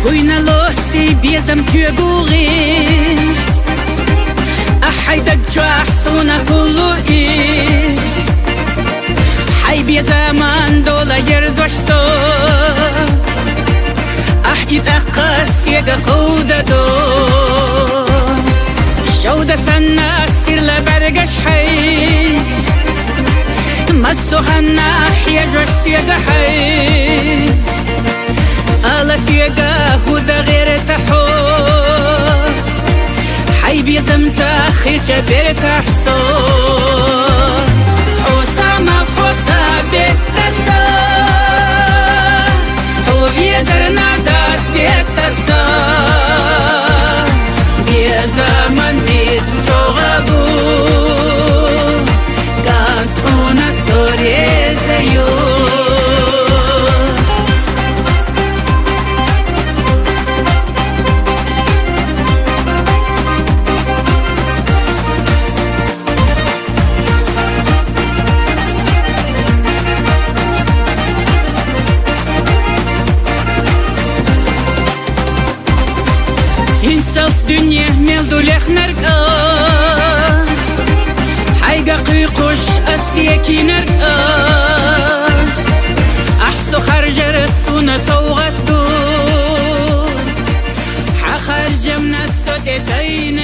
وين لوتي بيزم تيغوريس أحيدك جاحسونا كله إيس حي بيزمان دولا يرزوش سو أحيد أقاس يغا قودة دو شودة سنة سير لبرغش حي مصو خنا يجوش يغا حي ألا سيغا هودا غير تحور حي بيزم تاخي جبير تحصور حوصا ما خوصا بيتسا هو بيزرنا دات بيتسا بيزمن بيزم جوغبو قانتونا سوري زيو Инсалс дүние мелдулех наргас Хайга қиқуш астеки наргас Ахсу харжар суна соғатту Хахар жамна соте тайна